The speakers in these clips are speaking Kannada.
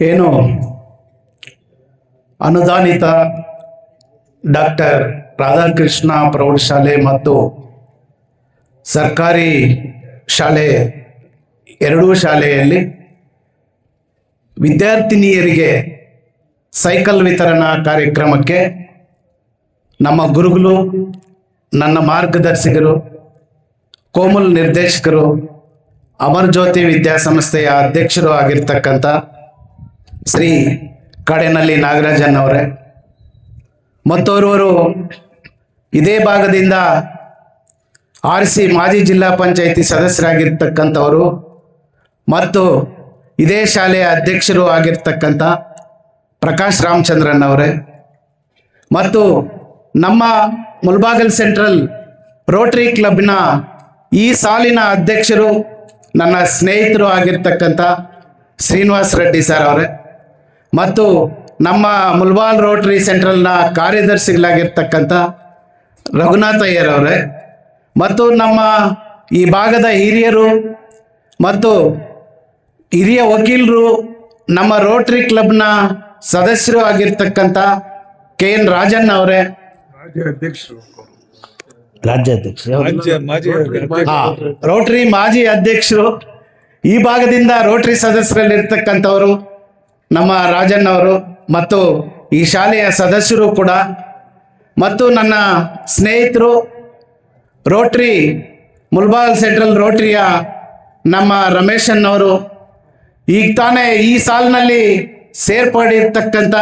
ಏನು ಅನುದಾನಿತ ಡಾಕ್ಟರ್ ರಾಧಾಕೃಷ್ಣ ಪ್ರೌಢಶಾಲೆ ಮತ್ತು ಸರ್ಕಾರಿ ಶಾಲೆ ಎರಡೂ ಶಾಲೆಯಲ್ಲಿ ವಿದ್ಯಾರ್ಥಿನಿಯರಿಗೆ ಸೈಕಲ್ ವಿತರಣಾ ಕಾರ್ಯಕ್ರಮಕ್ಕೆ ನಮ್ಮ ಗುರುಗಳು, ನನ್ನ ಮಾರ್ಗದರ್ಶಕರು, ಕೋಮಲ್ ನಿರ್ದೇಶಕರು, ಅಮರಜ್ಯೋತಿ ವಿದ್ಯಾಸಂಸ್ಥೆಯ ಅಧ್ಯಕ್ಷರು ಆಗಿರ್ತಕ್ಕಂಥ ಶ್ರೀ ಕಡೆನಳ್ಳಿ ನಾಗರಾಜನ್ ಅವರೇ ಮತ್ತೋರ್ವರು ಇದೇ ಭಾಗದಿಂದ ಆರಿಸಿ ಮಾಜಿ ಜಿಲ್ಲಾ ಪಂಚಾಯಿತಿ ಸದಸ್ಯರಾಗಿರ್ತಕ್ಕಂಥವರು ಮತ್ತು ಇದೇ ಶಾಲೆಯ ಅಧ್ಯಕ್ಷರು ಆಗಿರ್ತಕ್ಕಂಥ ಪ್ರಕಾಶ್ ರಾಮಚಂದ್ರನ್ ಅವರೇ ಮತ್ತು ನಮ್ಮ ಮುಲ್ಬಾಗಲ್ ಸೆಂಟ್ರಲ್ ರೋಟರಿ ಕ್ಲಬ್ನ ಈ ಸಾಲಿನ ಅಧ್ಯಕ್ಷರು ನನ್ನ ಸ್ನೇಹಿತರು ಆಗಿರ್ತಕ್ಕಂಥ ಶ್ರೀನಿವಾಸ್ ರೆಡ್ಡಿ ಸರ್ ಅವರೇ ಮತ್ತು ನಮ್ಮ ಮುಲ್ಬಾಲ್ ರೋಟರಿ ಸೆಂಟ್ರಲ್ನ ಕಾರ್ಯದರ್ಶಿಗಳಾಗಿರ್ತಕ್ಕಂಥ ರಘುನಾಥ್ ಅಯ್ಯರ್ ಅವರೇ ಮತ್ತು ನಮ್ಮ ಈ ಭಾಗದ ಹಿರಿಯರು ಮತ್ತು ಹಿರಿಯ ವಕೀಲರು, ನಮ್ಮ ರೋಟರಿ ಕ್ಲಬ್ನ ಸದಸ್ಯರು ಆಗಿರ್ತಕ್ಕಂಥ KN ರಾಜಣ್ಣ ಅವರೇ, ರೋಟರಿ ಮಾಜಿ ಅಧ್ಯಕ್ಷರು, ಈ ಭಾಗದಿಂದ ರೋಟರಿ ಸದಸ್ಯರಲ್ಲಿರ್ತಕ್ಕಂಥವರು ನಮ್ಮ ರಾಜಣ್ಣ ಅವರು ಮತ್ತು ಈ ಶಾಲೆಯ ಸದಸ್ಯರು ಕೂಡ ಮತ್ತು ನನ್ನ ಸ್ನೇಹಿತರು ರೋಟರಿ ಮುಲ್ಬಾಲ್ ಸೆಂಟ್ರಲ್ ರೋಟರಿಯ ನಮ್ಮ ರಮೇಶನ್ನವರು, ಈಗ ತಾನೇ ಈ ಸಾಲಿನಲ್ಲಿ ಸೇರ್ಪಡಿರ್ತಕ್ಕಂಥ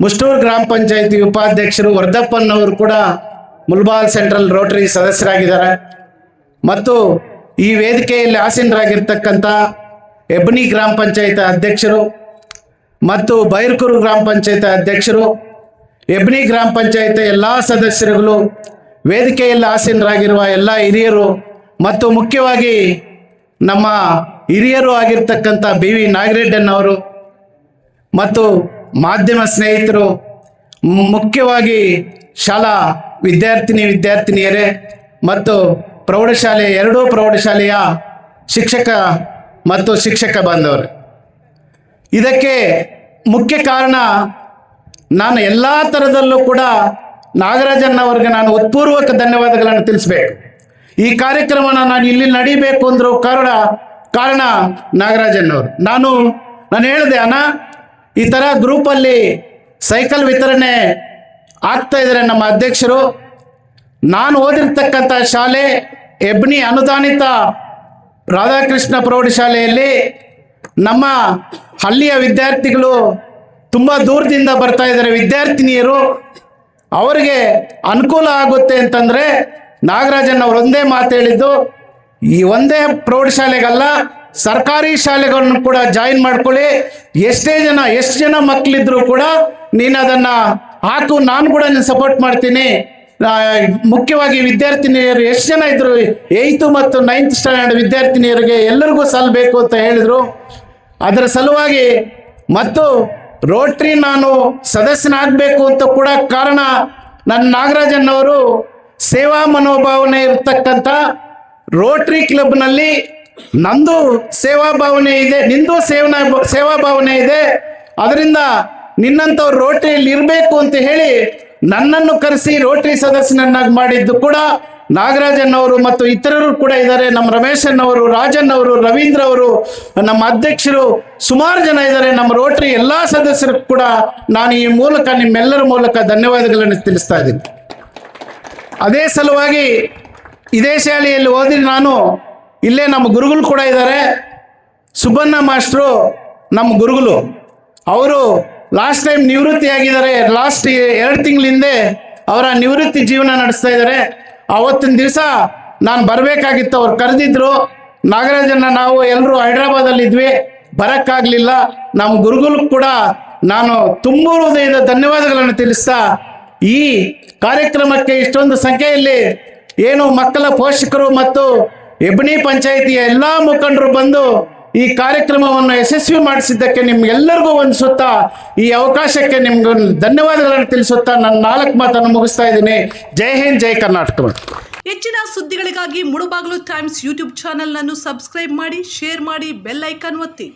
ಮುಷ್ಟೂರು ಗ್ರಾಮ ಪಂಚಾಯಿತಿ ಉಪಾಧ್ಯಕ್ಷರು ವರ್ಧಪ್ಪನವರು ಕೂಡ ಮುಲ್ಬಾಲ್ ಸೆಂಟ್ರಲ್ ರೋಟರಿ ಸದಸ್ಯರಾಗಿದ್ದಾರೆ ಮತ್ತು ಈ ವೇದಿಕೆಯಲ್ಲಿ ಆಸೀನರಾಗಿರ್ತಕ್ಕಂಥ ಹೆಬ್ನಿ ಗ್ರಾಮ ಪಂಚಾಯತ್ ಅಧ್ಯಕ್ಷರು ಮತ್ತು ಬೈರ್ಕೂರು ಗ್ರಾಮ ಪಂಚಾಯತ್ ಅಧ್ಯಕ್ಷರು, ಹೆಬ್ನಿ ಗ್ರಾಮ ಪಂಚಾಯತ್ ಎಲ್ಲ ಸದಸ್ಯರುಗಳು, ವೇದಿಕೆಯಲ್ಲಿ ಆಸೀನರಾಗಿರುವ ಎಲ್ಲ ಹಿರಿಯರು ಮತ್ತು ಮುಖ್ಯವಾಗಿ ನಮ್ಮ ಹಿರಿಯರು ಆಗಿರ್ತಕ್ಕಂಥ BV ನಾಗರೆಡ್ಡನವರು ಮತ್ತು ಮಾಧ್ಯಮ ಸ್ನೇಹಿತರು, ಮುಖ್ಯವಾಗಿ ಶಾಲಾ ವಿದ್ಯಾರ್ಥಿನಿಯರೇ ಮತ್ತು ಪ್ರೌಢಶಾಲೆ ಎರಡೂ ಪ್ರೌಢಶಾಲೆಯ ಶಿಕ್ಷಕ ಮತ್ತು ಶಿಕ್ಷಕ ಬಾಂಧವರು. ಇದಕ್ಕೆ ಮುಖ್ಯ ಕಾರಣ ನಾನು ಎಲ್ಲ ಥರದಲ್ಲೂ ಕೂಡ ನಾಗರಾಜನ್ ಅವರಿಗೆ ನಾನು ಉತ್ಪೂರ್ವಕ ಧನ್ಯವಾದಗಳನ್ನು ತಿಳಿಸ್ಬೇಕು. ಈ ಕಾರ್ಯಕ್ರಮನ ನಾನು ಇಲ್ಲಿ ನಡೀಬೇಕು ಅಂದ್ರೂ ಕಾರಣ ನಾಗರಾಜನ್ ಅವರು. ನಾನು ಹೇಳಿದೆ, ಅಣ್ಣ ಈ ಥರ ಗ್ರೂಪಲ್ಲಿ ಸೈಕಲ್ ವಿತರಣೆ ಆಗ್ತಾ ಇದ್ದಾರೆ ನಮ್ಮ ಅಧ್ಯಕ್ಷರು. ನಾನು ಓದಿರ್ತಕ್ಕಂಥ ಶಾಲೆ ಹೆಬ್ನಿ ಅನುದಾನಿತ ರಾಧಾಕೃಷ್ಣ ಪ್ರೌಢಶಾಲೆಯಲ್ಲಿ ನಮ್ಮ ಹಳ್ಳಿಯ ವಿದ್ಯಾರ್ಥಿಗಳು ತುಂಬ ದೂರದಿಂದ ಬರ್ತಾ ಇದ್ದಾರೆ. ವಿದ್ಯಾರ್ಥಿನಿಯರು ಅವರಿಗೆ ಅನುಕೂಲ ಆಗುತ್ತೆ ಅಂತಂದರೆ ನಾಗರಾಜನ್ ಅವರು ಒಂದೇ ಮಾತು ಹೇಳಿದ್ದು, ಈ ಒಂದೇ ಪ್ರೌಢಶಾಲೆಗಲ್ಲ ಸರ್ಕಾರಿ ಶಾಲೆಗಳನ್ನು ಕೂಡ ಜಾಯಿನ್ ಮಾಡ್ಕೊಳ್ಳಿ. ಎಷ್ಟು ಜನ ಮಕ್ಕಳಿದ್ರು ಕೂಡ ನೀನು ಅದನ್ನು ಹಾಕು, ನಾನು ಕೂಡ ನೀನು ಸಪೋರ್ಟ್ ಮಾಡ್ತೀನಿ. ಮುಖ್ಯವಾಗಿ ವಿದ್ಯಾರ್ಥಿನಿಯರು ಎಷ್ಟು ಜನ ಇದ್ರು, 8th ಮತ್ತು 9th ಸ್ಟ್ಯಾಂಡರ್ಡ್ ವಿದ್ಯಾರ್ಥಿನಿಯರಿಗೆ ಎಲ್ಲರಿಗೂ ಸಲ್ಲಬೇಕು ಅಂತ ಹೇಳಿದರು. ಅದರ ಸಲುವಾಗಿ ಮತ್ತು ರೋಟರಿ ನಾನು ಸದಸ್ಯನಾಗಬೇಕು ಅಂತ ಕೂಡ ಕಾರಣ ನನ್ನ ನಾಗರಾಜನ್ ಅವರು ಸೇವಾ ಮನೋಭಾವನೆ ಇರತಕ್ಕಂಥ ರೋಟರಿ ಕ್ಲಬ್ನಲ್ಲಿ ನಂದು ಸೇವಾ ಭಾವನೆ ಇದೆ, ನಿಂದು ಸೇವಾ ಭಾವನೆ ಇದೆ, ಅದರಿಂದ ನಿನ್ನಂಥವ್ರು ರೋಟರಿಯಲ್ಲಿ ಇರಬೇಕು ಅಂತ ಹೇಳಿ ನನ್ನನ್ನು ಕರೆಸಿ ರೋಟರಿ ಸದಸ್ಯನನ್ನಾಗಿ ಮಾಡಿದ್ದು ಕೂಡ ನಾಗರಾಜನ್ ಅವರು ಮತ್ತು ಇತರರು ಕೂಡ ಇದ್ದಾರೆ. ನಮ್ಮ ರಮೇಶನ್ ಅವರು, ರಾಜನ್ ಅವರು, ರವೀಂದ್ರ ಅವರು, ನಮ್ಮ ಅಧ್ಯಕ್ಷರು, ಸುಮಾರು ಜನ ಇದ್ದಾರೆ. ನಮ್ಮ ರೋಟರಿ ಎಲ್ಲ ಸದಸ್ಯರು ಕೂಡ ನಾನು ಈ ಮೂಲಕ ನಿಮ್ಮೆಲ್ಲರ ಮೂಲಕ ಧನ್ಯವಾದಗಳನ್ನು ತಿಳಿಸ್ತಾ ಇದ್ದೀನಿ. ಅದೇ ಸಲುವಾಗಿ ಇದೇ ಶಾಲೆಯಲ್ಲಿ ಓದಿ ನಾನು ಇಲ್ಲೇ ನಮ್ಮ ಗುರುಗಳು ಕೂಡ ಇದ್ದಾರೆ. ಸುಬ್ಬಣ್ಣ ಮಾಸ್ಟ್ರು ನಮ್ಮ ಗುರುಗಳು, ಅವರು ಲಾಸ್ಟ್ ಟೈಮ್ ನಿವೃತ್ತಿಯಾಗಿದ್ದಾರೆ. ಲಾಸ್ಟ್ 2 ತಿಂಗಳ ಹಿಂದೆ ಅವರ ನಿವೃತ್ತಿ ಜೀವನ ನಡೆಸ್ತಾ ಇದ್ದಾರೆ. ಆವತ್ತಿನ ದಿವಸ ನಾನು ಬರಬೇಕಾಗಿತ್ತು, ಅವ್ರು ಕರೆದಿದ್ರು. ನಾಗರಾಜನ್ನ ನಾವು ಎಲ್ಲರೂ ಹೈದ್ರಾಬಾದಲ್ಲಿದ್ವಿ, ಬರೋಕ್ಕಾಗಲಿಲ್ಲ. ನಮ್ಮ ಗುರುಗಳು ಕೂಡ ನಾನು ತುಂಬ ಹೃದಯದ ಧನ್ಯವಾದಗಳನ್ನು ತಿಳಿಸ್ತಾ, ಈ ಕಾರ್ಯಕ್ರಮಕ್ಕೆ ಇಷ್ಟೊಂದು ಸಂಖ್ಯೆಯಲ್ಲಿ ಏನು ಮಕ್ಕಳ ಪೋಷಕರು ಮತ್ತು ಹೆಬ್ನಿ ಪಂಚಾಯಿತಿಯ ಎಲ್ಲ ಮುಖಂಡರು ಬಂದು ಈ ಕಾರ್ಯಕ್ರಮವನ್ನು ಯಶಸ್ವಿ ಮಾಡಿಸಿದ್ದಕ್ಕೆ ನಿಮ್ಗೆಲ್ಲರಿಗೂ ವಂದಿಸುತ್ತಾ, ಈ ಅವಕಾಶಕ್ಕೆ ನಿಮ್ಗೆ ಧನ್ಯವಾದಗಳನ್ನು ತಿಳಿಸುತ್ತಾ ನನ್ನ 4 ಮಾತನ್ನು ಮುಗಿಸ್ತಾ ಇದ್ದೀನಿ. ಜೈ ಹಿಂದ್, ಜೈ ಕರ್ನಾಟಕ. ಹೆಚ್ಚಿನ ಸುದ್ದಿಗಳಿಗಾಗಿ ಮುಳುಬಾಗಿಲು ಟೈಮ್ಸ್ ಯೂಟ್ಯೂಬ್ ಚಾನೆಲ್ ಅನ್ನು ಸಬ್ಸ್ಕ್ರೈಬ್ ಮಾಡಿ, ಶೇರ್ ಮಾಡಿ, ಬೆಲ್ ಐಕಾನ್ ಒತ್ತಿ.